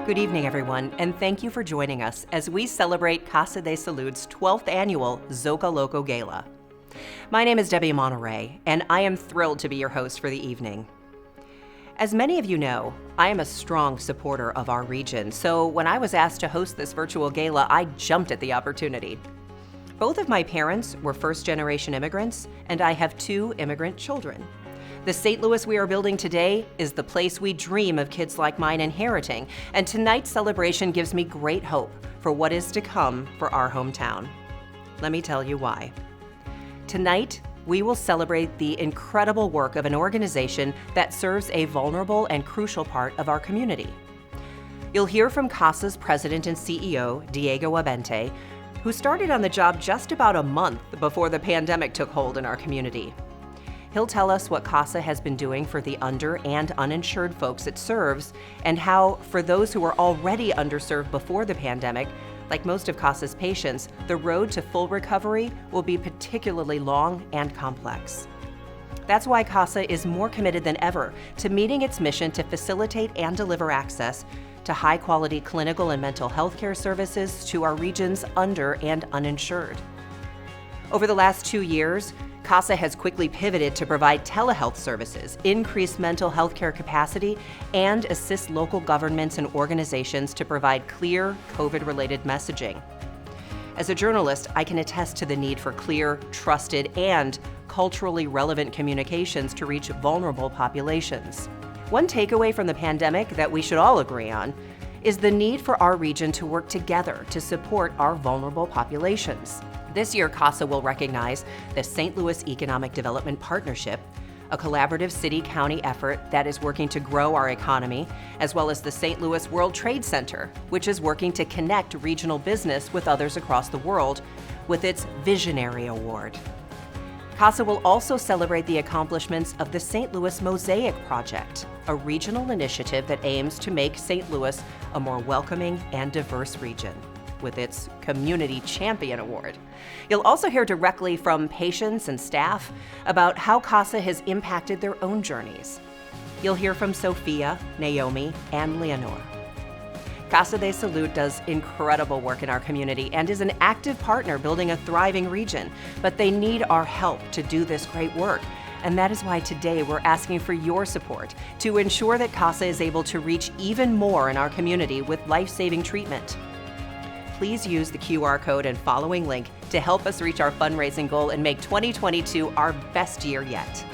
Good evening, everyone, and thank you for joining us as we celebrate Casa de Salud's 12th Annual Zocaloco Gala. My name is Debbie Monterey, and I am thrilled to be your host for the evening. As many of you know, I am a strong supporter of our region, so when I was asked to host this virtual gala, I jumped at the opportunity. Both of my parents were first-generation immigrants, and I have 2 immigrant children. The St. Louis we are building today is the place we dream of kids like mine inheriting, and tonight's celebration gives me great hope for what is to come for our hometown. Let me tell you why. Tonight, we will celebrate the incredible work of an organization that serves a vulnerable and crucial part of our community. You'll hear from CASA's president and CEO, Diego Abente, who started on the job just about a month before the pandemic took hold in our community. He'll tell us what CASA has been doing for the under and uninsured folks it serves, and how, for those who were already underserved before the pandemic, like most of CASA's patients, the road to full recovery will be particularly long and complex. That's why CASA is more committed than ever to meeting its mission to facilitate and deliver access to high-quality clinical and mental health care services to our region's under and uninsured. Over the last 2 years, CASA has quickly pivoted to provide telehealth services, increase mental health care capacity, and assist local governments and organizations to provide clear COVID-related messaging. As a journalist, I can attest to the need for clear, trusted, and culturally relevant communications to reach vulnerable populations. One takeaway from the pandemic that we should all agree on is the need for our region to work together to support our vulnerable populations. This year, CASA will recognize the St. Louis Economic Development Partnership, a collaborative city-county effort that is working to grow our economy, as well as the St. Louis World Trade Center, which is working to connect regional business with others across the world with its Visionary Award. CASA will also celebrate the accomplishments of the St. Louis Mosaic Project, a regional initiative that aims to make St. Louis a more welcoming and diverse region, with its Community Champion Award. You'll also hear directly from patients and staff about how CASA has impacted their own journeys. You'll hear from Sophia, Naomi, and Leonore. Casa de Salud does incredible work in our community and is an active partner building a thriving region, but they need our help to do this great work. And that is why today we're asking for your support to ensure that CASA is able to reach even more in our community with life-saving treatment. Please use the QR code and following link to help us reach our fundraising goal and make 2022 our best year yet.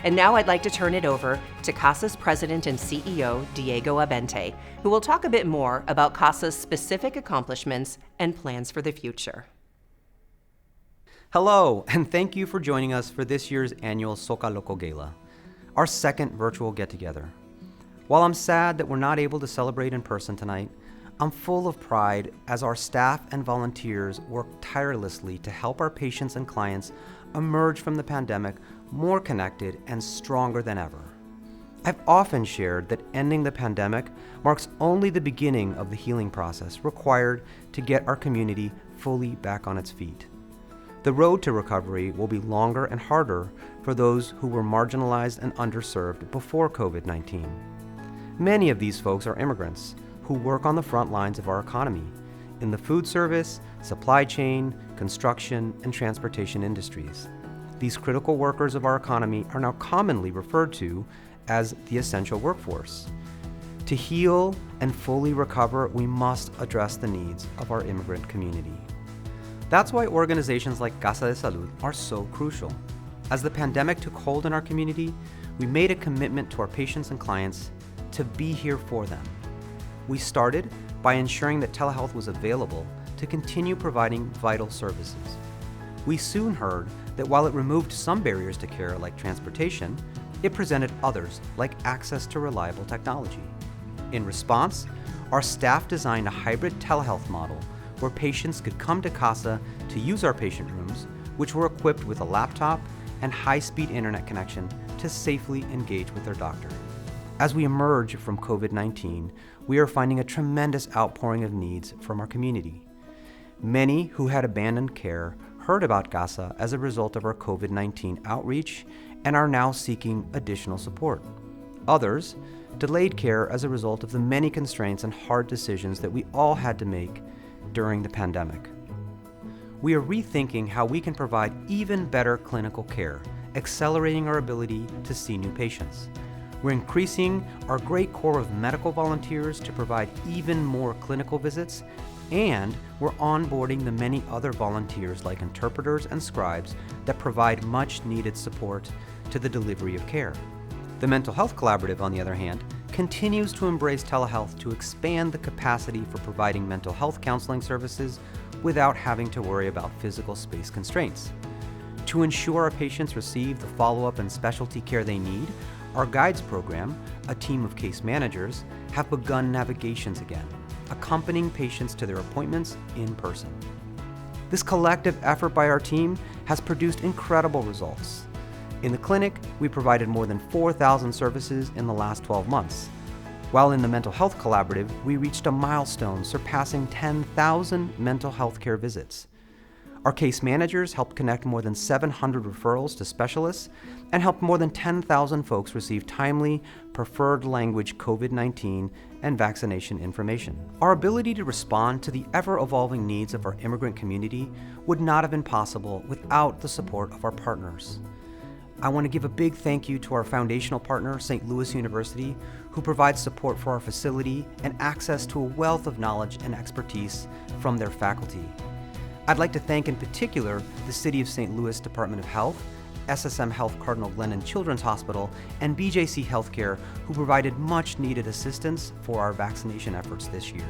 And now I'd like to turn it over to CASA's president and CEO, Diego Abente, who will talk a bit more about CASA's specific accomplishments and plans for the future. Hello, and thank you for joining us for this year's annual Zocaloco Gala, our second virtual get-together. While I'm sad that we're not able to celebrate in person tonight, I'm full of pride as our staff and volunteers work tirelessly to help our patients and clients emerge from the pandemic more connected and stronger than ever. I've often shared that ending the pandemic marks only the beginning of the healing process required to get our community fully back on its feet. The road to recovery will be longer and harder for those who were marginalized and underserved before COVID-19. Many of these folks are immigrants who work on the front lines of our economy in the food service, supply chain, construction, and transportation industries. These critical workers of our economy are now commonly referred to as the essential workforce. To heal and fully recover, we must address the needs of our immigrant community. That's why organizations like Casa de Salud are so crucial. As the pandemic took hold in our community, we made a commitment to our patients and clients to be here for them. We started by ensuring that telehealth was available to continue providing vital services. We soon heard that while it removed some barriers to care like transportation, it presented others like access to reliable technology. In response, our staff designed a hybrid telehealth model where patients could come to CASA to use our patient rooms, which were equipped with a laptop and high-speed internet connection to safely engage with their doctor. As we emerge from COVID-19, we are finding a tremendous outpouring of needs from our community. Many who had abandoned care heard about CASA as a result of our COVID-19 outreach and are now seeking additional support. Others delayed care as a result of the many constraints and hard decisions that we all had to make during the pandemic. We are rethinking how we can provide even better clinical care, accelerating our ability to see new patients. We're increasing our great core of medical volunteers to provide even more clinical visits, and we're onboarding the many other volunteers like interpreters and scribes that provide much needed support to the delivery of care. The Mental Health Collaborative, on the other hand, continues to embrace telehealth to expand the capacity for providing mental health counseling services without having to worry about physical space constraints. To ensure our patients receive the follow-up and specialty care they need, our Guides program, a team of case managers, have begun navigations again, accompanying patients to their appointments in person. This collective effort by our team has produced incredible results. In the clinic, we provided more than 4,000 services in the last 12 months. While in the Mental Health Collaborative, we reached a milestone surpassing 10,000 mental health care visits. Our case managers helped connect more than 700 referrals to specialists and helped more than 10,000 folks receive timely, preferred language COVID-19 and vaccination information. Our ability to respond to the ever-evolving needs of our immigrant community would not have been possible without the support of our partners. I want to give a big thank you to our foundational partner, St. Louis University, who provides support for our facility and access to a wealth of knowledge and expertise from their faculty. I'd like to thank in particular the City of St. Louis Department of Health, SSM Health Cardinal Glennon Children's Hospital, and BJC Healthcare, who provided much needed assistance for our vaccination efforts this year.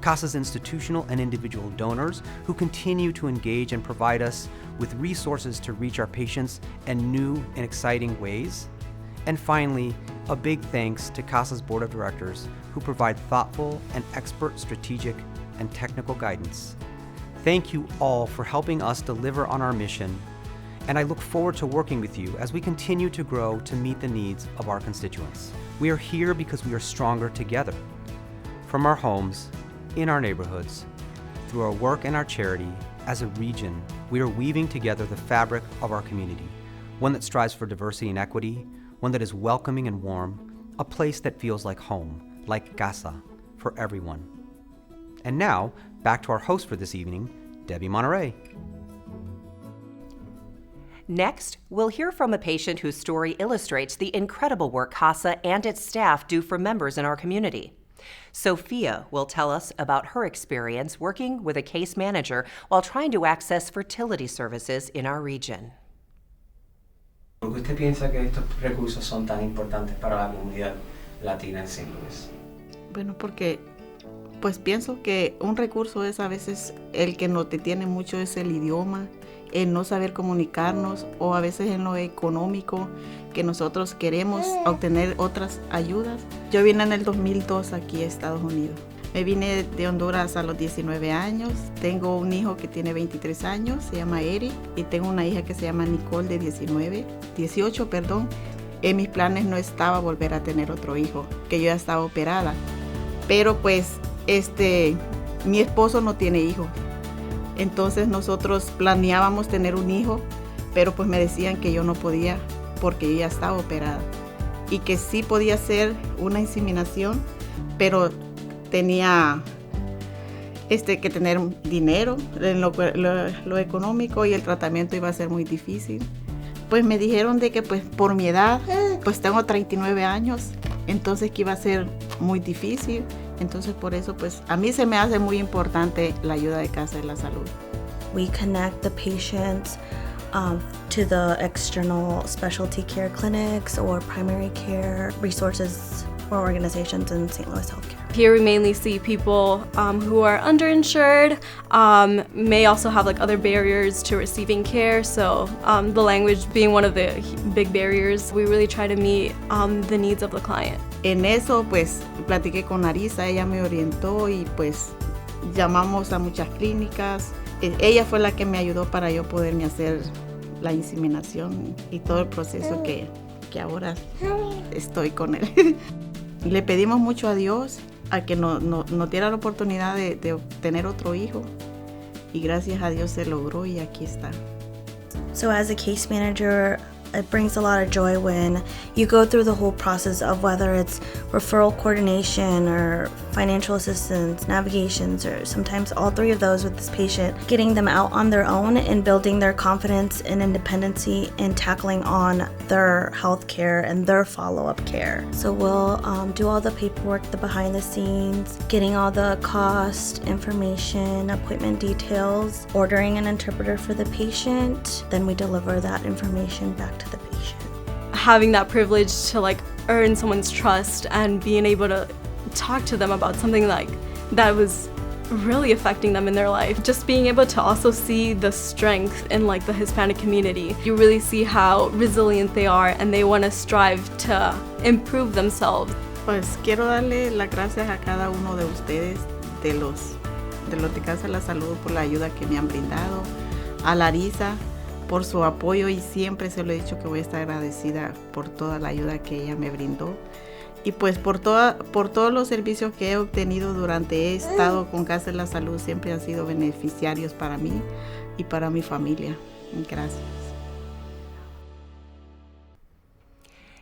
CASA's institutional and individual donors who continue to engage and provide us with resources to reach our patients in new and exciting ways. And finally, a big thanks to CASA's Board of Directors who provide thoughtful and expert strategic and technical guidance. Thank you all for helping us deliver on our mission, and I look forward to working with you as we continue to grow to meet the needs of our constituents. We are here because we are stronger together. From our homes, in our neighborhoods, through our work and our charity, as a region, we are weaving together the fabric of our community, one that strives for diversity and equity, one that is welcoming and warm, a place that feels like home, like casa, for everyone. And now, back to our host for this evening, Debbie Monterey. Next, we'll hear from a patient whose story illustrates the incredible work CASA and its staff do for members in our community. Sophia will tell us about her experience working with a case manager while trying to access fertility services in our region. ¿Por qué usted piensa que estos recursos son tan importantes para la comunidad latina en St. Louis? Bueno, porque pues pienso que un recurso es a veces el que no te tiene mucho es el idioma, el no saber comunicarnos o a veces en lo económico que nosotros queremos obtener otras ayudas. Yo vine en el 2002 aquí a Estados Unidos. Me vine de Honduras a los 19 años. Tengo un hijo que tiene 23 años, se llama Eric, y tengo una hija que se llama Nicole de 18. En mis planes no estaba volver a tener otro hijo, que yo ya estaba operada. Pero pues mi esposo no tiene hijos. Entonces nosotros planeábamos tener un hijo, pero pues me decían que yo no podía porque yo ya estaba operada. Y que sí podía hacer una inseminación, pero tenía que tener dinero en lo económico y el tratamiento iba a ser muy difícil. Pues me dijeron de que pues por mi edad, pues tengo 39 años, entonces que iba a ser muy difícil. Entonces por eso pues a mí se me hace muy importante la ayuda de Casa de la Salud. We connect the patients to the external specialty care clinics or primary care resources or organizations in St. Louis healthcare. Here we mainly see people who are underinsured, may also have like other barriers to receiving care, so the language being one of the big barriers. We really try to meet the needs of the client. En eso pues platiqué con Arisa, ella me orientó y pues llamamos a muchas clínicas. Ella fue la que me ayudó para yo poderme hacer la inseminación y todo el proceso que ahora estoy con él. Le pedimos mucho a Dios a que nos diera la oportunidad de tener otro hijo y gracias a Dios se logró y aquí está. So as a case manager, It brings a lot of joy when you go through the whole process of whether it's referral coordination or financial assistance, navigations, or sometimes all three of those with this patient, getting them out on their own and building their confidence and independency and tackling on their health care and their follow-up care. So we'll do all the paperwork, the behind the scenes, getting all the cost information, appointment details, ordering an interpreter for the patient, then we deliver that information back to the patient. Having that privilege to like earn someone's trust and being able to talk to them about something like that was really affecting them in their life. Just being able to also see the strength in like the Hispanic community. You really see how resilient they are and they want to strive to improve themselves. Pues quiero darle las gracias a cada uno de ustedes, de los de Casa de la Salud, por la ayuda que me han brindado, a Larisa por su apoyo y siempre se lo he dicho que voy a estar agradecida por toda la ayuda que ella me brindó y pues por todos los servicios que he obtenido durante he estado con Casa de la Salud, siempre han sido beneficiarios para mí y para mi familia. Gracias.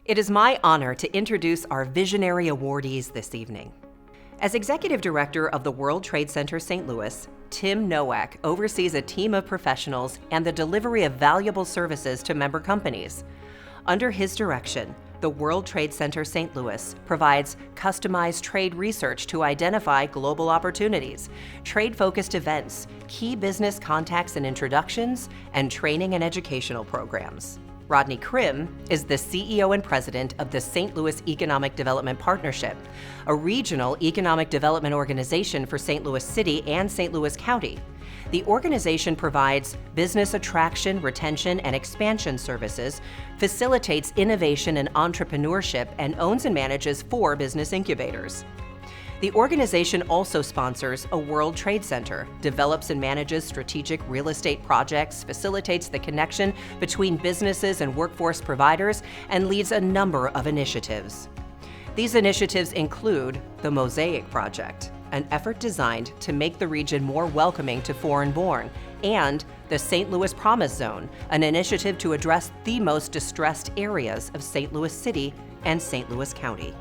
It is my honor to introduce our visionary awardees this evening. As Executive Director of the World Trade Center St. Louis, Tim Nowak oversees a team of professionals and the delivery of valuable services to member companies. Under his direction, the World Trade Center St. Louis provides customized trade research to identify global opportunities, trade-focused events, key business contacts and introductions, and training and educational programs. Rodney Crim is the CEO and president of the St. Louis Economic Development Partnership, a regional economic development organization for St. Louis City and St. Louis County. The organization provides business attraction, retention, and expansion services, facilitates innovation and entrepreneurship, and owns and manages 4 business incubators. The organization also sponsors a World Trade Center, develops and manages strategic real estate projects, facilitates the connection between businesses and workforce providers, and leads a number of initiatives. These initiatives include the Mosaic Project, an effort designed to make the region more welcoming to foreign-born, and the St. Louis Promise Zone, an initiative to address the most distressed areas of St. Louis City and St. Louis County.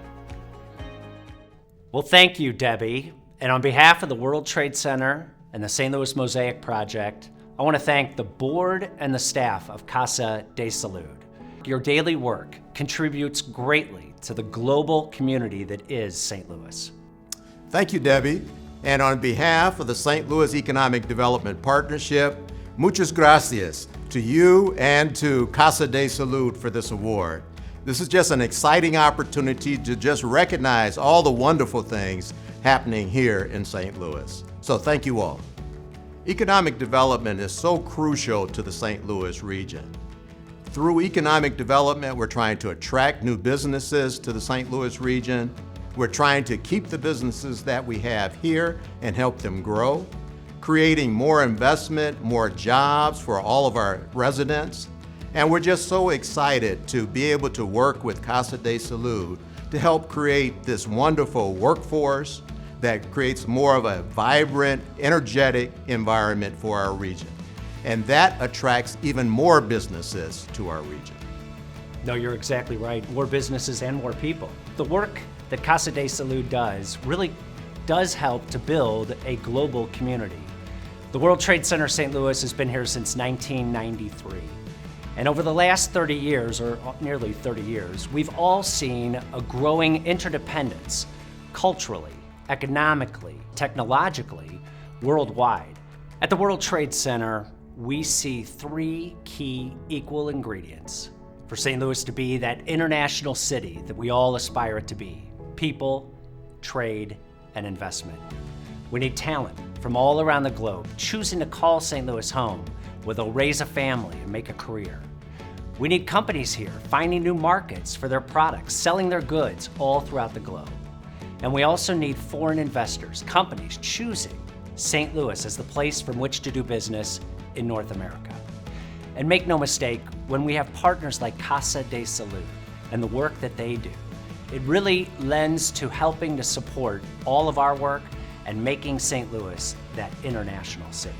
Well, thank you, Debbie. And on behalf of the World Trade Center and the St. Louis Mosaic Project, I want to thank the board and the staff of Casa de Salud. Your daily work contributes greatly to the global community that is St. Louis. Thank you, Debbie. And on behalf of the St. Louis Economic Development Partnership, muchas gracias to you and to Casa de Salud for this award. This is just an exciting opportunity to just recognize all the wonderful things happening here in St. Louis. So thank you all. Economic development is so crucial to the St. Louis region. Through economic development, we're trying to attract new businesses to the St. Louis region. We're trying to keep the businesses that we have here and help them grow, creating more investment, more jobs for all of our residents. And we're just so excited to be able to work with Casa de Salud to help create this wonderful workforce that creates more of a vibrant, energetic environment for our region. And that attracts even more businesses to our region. No, you're exactly right. More businesses and more people. The work that Casa de Salud does really does help to build a global community. The World Trade Center St. Louis has been here since 1993. And over the last 30 years, or nearly 30 years, we've all seen a growing interdependence culturally, economically, technologically, worldwide. At the World Trade Center, we see 3 key equal ingredients for St. Louis to be that international city that we all aspire it to be: people, trade, and investment. We need talent from all around the globe choosing to call St. Louis home, where they'll raise a family and make a career. We need companies here finding new markets for their products, selling their goods all throughout the globe. And we also need foreign investors, companies choosing St. Louis as the place from which to do business in North America. And make no mistake, when we have partners like Casa de Salud and the work that they do, it really lends to helping to support all of our work and making St. Louis that international city.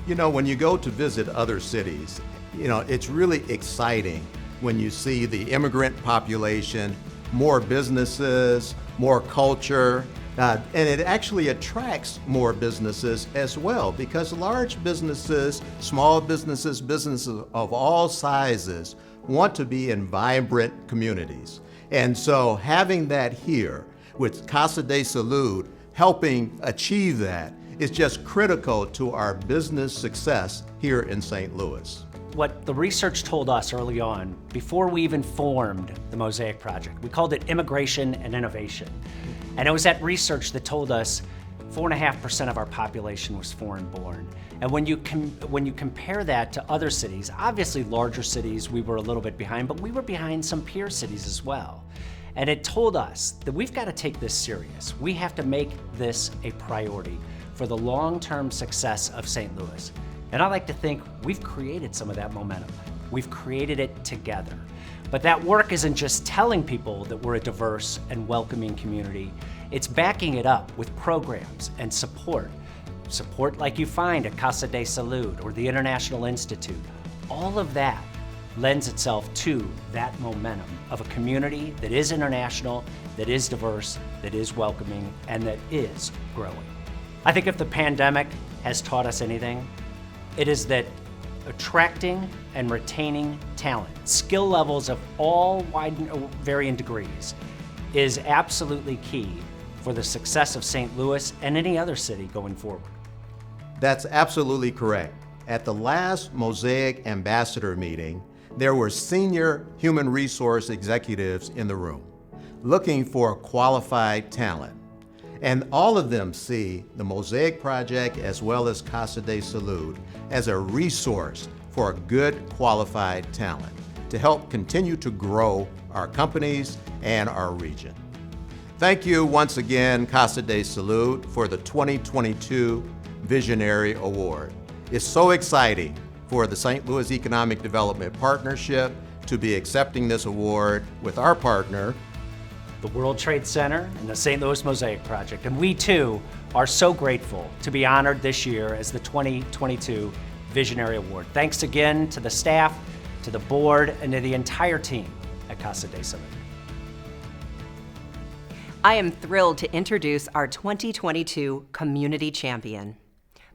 You know, when you go to visit other cities, it's really exciting when you see the immigrant population, more businesses, more culture, and it actually attracts more businesses as well, because large businesses, small businesses, businesses of all sizes want to be in vibrant communities. And so having that here with Casa de Salud helping achieve that is just critical to our business success here in St. Louis. What the research told us early on, before we even formed the Mosaic Project, we called it immigration and innovation. And it was that research that told us 4.5% of our population was foreign born. And when you compare that to other cities, obviously larger cities, we were a little bit behind, but we were behind some peer cities as well. And it told us that we've got to take this serious. We have to make this a priority for the long-term success of St. Louis. And I like to think we've created some of that momentum. We've created it together. But that work isn't just telling people that we're a diverse and welcoming community. It's backing it up with programs and support. Support like you find at Casa de Salud or the International Institute. All of that lends itself to that momentum of a community that is international, that is diverse, that is welcoming, and that is growing. I think if the pandemic has taught us anything, it is that attracting and retaining talent, skill levels of all wide varying degrees, is absolutely key for the success of St. Louis and any other city going forward. That's absolutely correct. At the last Mosaic Ambassador meeting, there were senior human resource executives in the room looking for qualified talent. And all of them see the Mosaic Project as well as Casa de Salud as a resource for good qualified talent to help continue to grow our companies and our region. Thank you once again, Casa de Salud, for the 2022 Visionary Award. It's so exciting for the St. Louis Economic Development Partnership to be accepting this award with our partner, the World Trade Center and the St. Louis Mosaic Project. And we too are so grateful to be honored this year as the 2022 Visionary Award. Thanks again to the staff, to the board, and to the entire team at Casa de Salud. I am thrilled to introduce our 2022 Community Champion.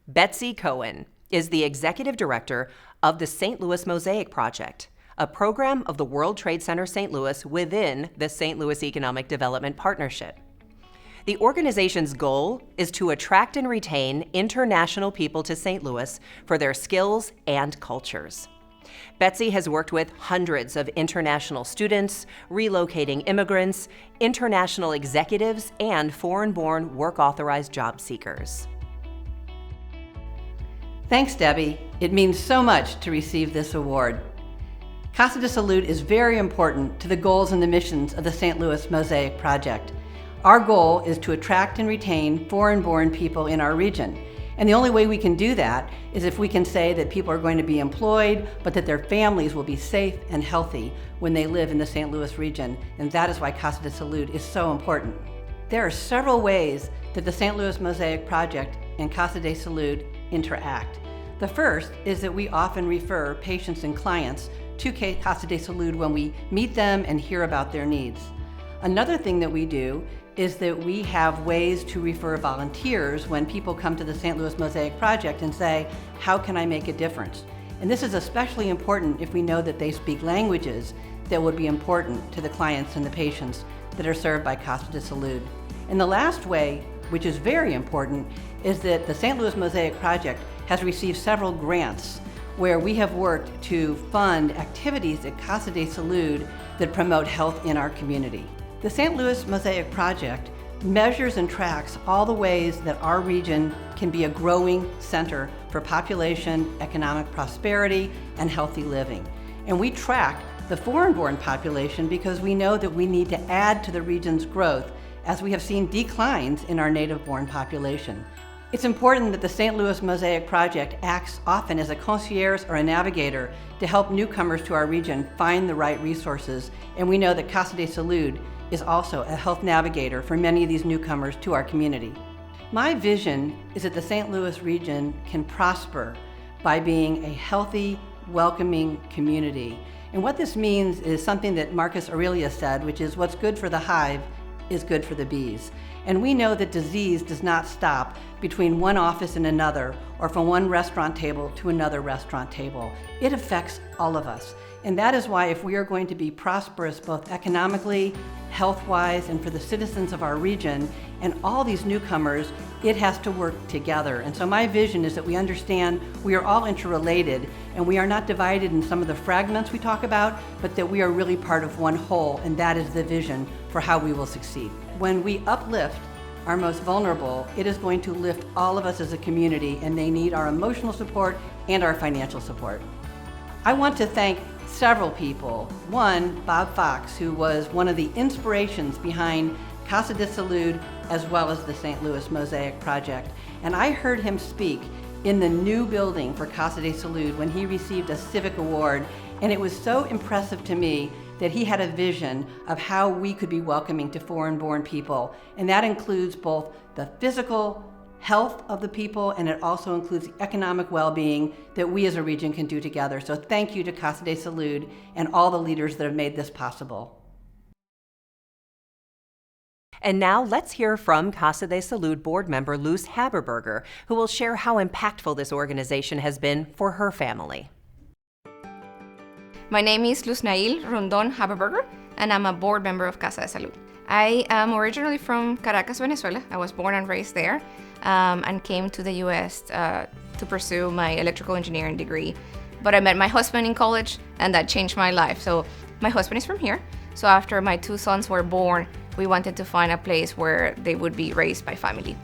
Betsy Cohen is the Executive Director of the St. Louis Mosaic Project, a program of the World Trade Center St. Louis within the St. Louis Economic Development Partnership. The organization's goal is to attract and retain international people to St. Louis for their skills and cultures. Betsy has worked with hundreds of international students, relocating immigrants, international executives, and foreign-born work-authorized job seekers. Thanks, Debbie. It means so much to receive this award. Casa de Salud is very important to the goals and the missions of the St. Louis Mosaic Project. Our goal is to attract and retain foreign-born people in our region. And the only way we can do that is if we can say that people are going to be employed, but that their families will be safe and healthy when they live in the St. Louis region. And that is why Casa de Salud is so important. There are several ways that the St. Louis Mosaic Project and Casa de Salud interact. The first is that we often refer patients and clients to Casa de Salud when we meet them and hear about their needs. Another thing that we do is that we have ways to refer volunteers when people come to the St. Louis Mosaic Project and say, how can I make a difference? And this is especially important if we know that they speak languages that would be important to the clients and the patients that are served by Casa de Salud. And the last way, which is very important, is that the St. Louis Mosaic Project has received several grants where we have worked to fund activities at Casa de Salud that promote health in our community. The St. Louis Mosaic Project measures and tracks all the ways that our region can be a growing center for population, economic prosperity, and healthy living. And we track the foreign-born population because we know that we need to add to the region's growth as we have seen declines in our native-born population. It's important that the St. Louis Mosaic Project acts often as a concierge or a navigator to help newcomers to our region find the right resources, and we know that Casa de Salud is also a health navigator for many of these newcomers to our community. My vision is that the St. Louis region can prosper by being a healthy, welcoming community. And what this means is something that Marcus Aurelius said, which is what's good for the hive is good for the bees. And we know that disease does not stop between one office and another, or from one restaurant table to another restaurant table. It affects all of us. And that is why if we are going to be prosperous both economically, health-wise, and for the citizens of our region, and all these newcomers, it has to work together. And so my vision is that we understand we are all interrelated, and we are not divided in some of the fragments we talk about, but that we are really part of one whole, and that is the vision for how we will succeed. When we uplift our most vulnerable, it is going to lift all of us as a community, and they need our emotional support and our financial support. I want to thank several people. One, Bob Fox, who was one of the inspirations behind Casa de Salud as well as the St. Louis Mosaic Project. And I heard him speak in the new building for Casa de Salud when he received a civic award, and it was so impressive to me that he had a vision of how we could be welcoming to foreign-born people. And that includes both the physical health of the people, and it also includes the economic well-being that we as a region can do together. So thank you to Casa de Salud and all the leaders that have made this possible. And now let's hear from Casa de Salud board member Luz Haberberger, who will share how impactful this organization has been for her family. My name is Luz Nail Rondon Haberberger, and I'm a board member of Casa de Salud. I am originally from Caracas, Venezuela. I was born and raised there, and came to the U.S. To pursue my electrical engineering degree. But I met my husband in college, and that changed my life. So my husband is from here. So after my two sons were born, we wanted to find a place where they would be raised by family.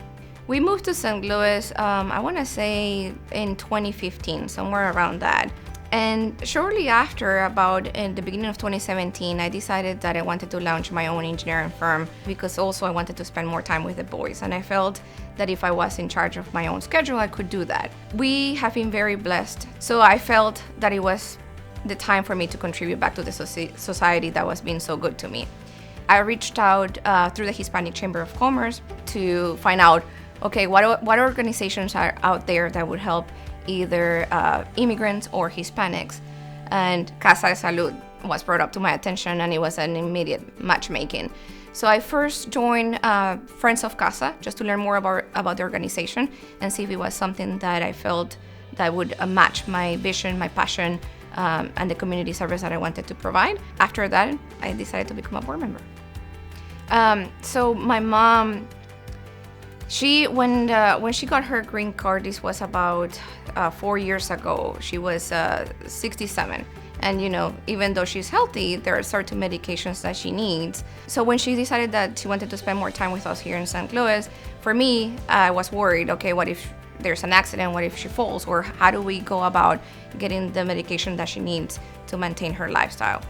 We moved to St. Louis, I want to say in 2015, somewhere around that. And shortly after, about in the beginning of 2017, I decided that I wanted to launch my own engineering firm because also I wanted to spend more time with the boys. And I felt that if I was in charge of my own schedule, I could do that. We have been very blessed. So I felt that it was the time for me to contribute back to the society that was being so good to me. I reached out through the Hispanic Chamber of Commerce to find out, okay, what organizations are out there that would help either immigrants or Hispanics. And Casa de Salud was brought up to my attention, and it was an immediate matchmaking. So I first joined Friends of Casa just to learn more about the organization and see if it was something that I felt that would match my vision, my passion, and the community service that I wanted to provide. After that, I decided to become a board member. So my mom, when she got her green card, this was about 4 years ago. She was 67, and even though she's healthy, there are certain medications that she needs. So when she decided that she wanted to spend more time with us here in St. Louis, for me, I was worried. Okay, what if there's an accident? What if she falls? Or how do we go about getting the medication that she needs to maintain her lifestyle?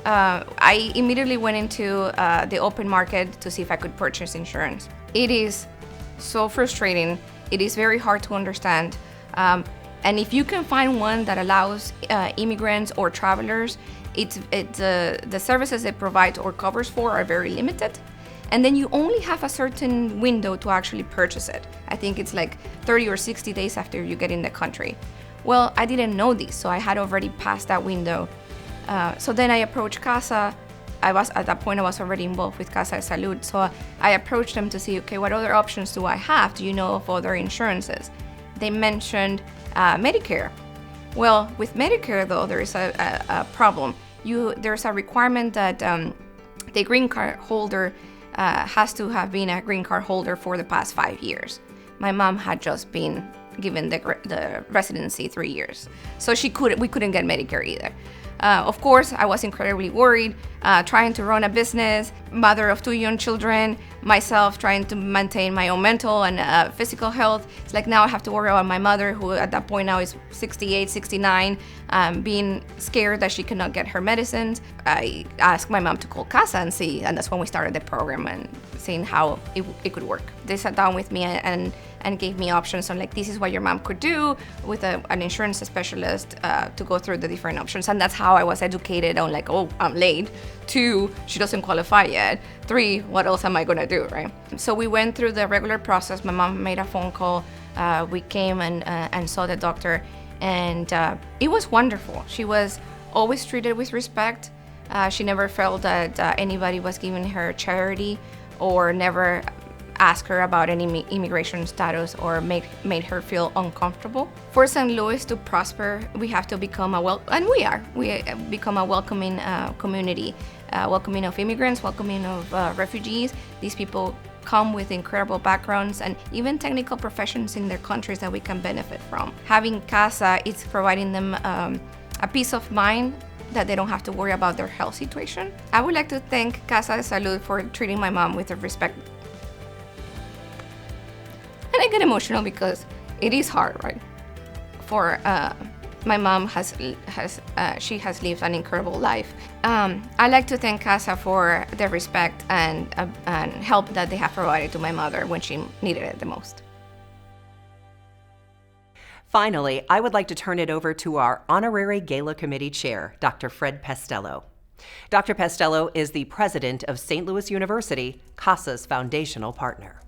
I immediately went into the open market to see if I could purchase insurance. It is so frustrating. It is very hard to understand. And if you can find one that allows immigrants or travelers, the services it provides or covers for are very limited. And then you only have a certain window to actually purchase it. I think it's like 30 or 60 days after you get in the country. Well, I didn't know this, so I had already passed that window. So then I approached Casa. At that point I was already involved with Casa de Salud. So I approached them to see, okay, what other options do I have? Do you know of other insurances? They mentioned Medicare. Well, with Medicare though, there is a problem. There's a requirement that the green card holder has to have been a green card holder for the past 5 years. My mom had just been given the residency 3 years. So we couldn't get Medicare either. Of course, I was incredibly worried, trying to run a business, mother of 2 young children, myself trying to maintain my own mental and physical health. It's like now I have to worry about my mother, who at that point now is 68, 69, being scared that she cannot get her medicines. I asked my mom to call Casa and see, and that's when we started the program and seeing how it could work. They sat down with me and gave me options on like, this is what your mom could do with an insurance specialist to go through the different options. And that's how I was educated on like, oh, I'm late. 2, she doesn't qualify yet. 3, what else am I gonna do, right? So we went through the regular process. My mom made a phone call. We came and saw the doctor. And it was wonderful. She was always treated with respect. She never felt that anybody was giving her charity, or never asked her about any immigration status or made her feel uncomfortable. For St. Louis to prosper, we have to become we become a welcoming community, welcoming of immigrants, welcoming of refugees. These people come with incredible backgrounds and even technical professions in their countries that we can benefit from. Having Casa, it's providing them a peace of mind that they don't have to worry about their health situation. I would like to thank Casa de Salud for treating my mom with respect. And I get emotional because it is hard, right? For my mom she has lived an incredible life. I like to thank Casa for the respect and help that they have provided to my mother when she needed it the most. Finally, I would like to turn it over to our Honorary Gala Committee Chair, Dr. Fred Pestello. Dr. Pestello is the president of St. Louis University, Casa's foundational partner.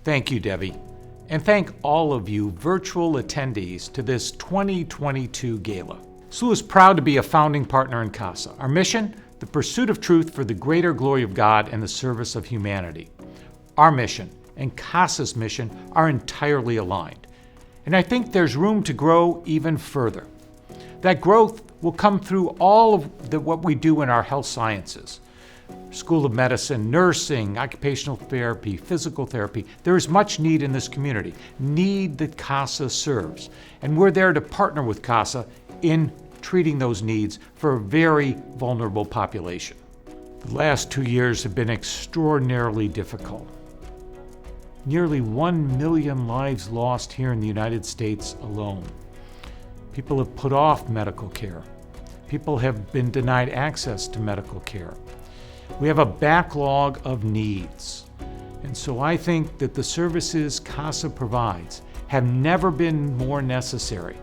Thank you, Debbie. And thank all of you virtual attendees to this 2022 Gala. SLU is proud to be a founding partner in CASA. Our mission, the pursuit of truth for the greater glory of God and the service of humanity. Our mission and CASA's mission are entirely aligned. And I think there's room to grow even further. That growth will come through all of what we do in our health sciences. School of Medicine, nursing, occupational therapy, physical therapy. There is much need in this community, need that CASA serves. And we're there to partner with CASA in treating those needs for a very vulnerable population. The last 2 years have been extraordinarily difficult. Nearly 1 million lives lost here in the United States alone. People have put off medical care. People have been denied access to medical care. We have a backlog of needs. And so I think that the services CASA provides have never been more necessary,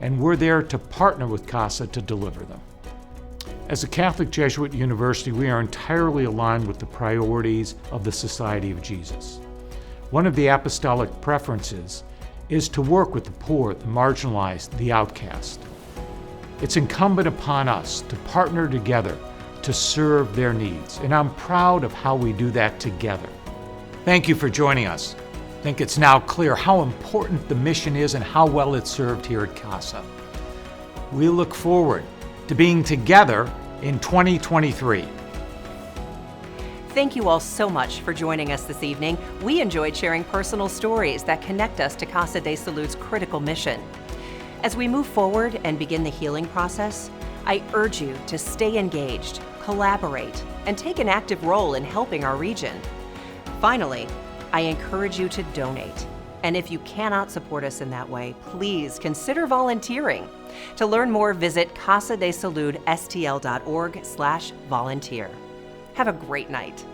and we're there to partner with CASA to deliver them. As a Catholic Jesuit university, we are entirely aligned with the priorities of the Society of Jesus. One of the apostolic preferences is to work with the poor, the marginalized, the outcast. It's incumbent upon us to partner together to serve their needs, and I'm proud of how we do that together. Thank you for joining us. I think it's now clear how important the mission is and how well it's served here at CASA. We look forward to being together in 2023. Thank you all so much for joining us this evening. We enjoyed sharing personal stories that connect us to Casa de Salud's critical mission. As we move forward and begin the healing process, I urge you to stay engaged, collaborate, and take an active role in helping our region. Finally, I encourage you to donate. And if you cannot support us in that way, please consider volunteering. To learn more, visit casadesaludstl.org/volunteer. Have a great night.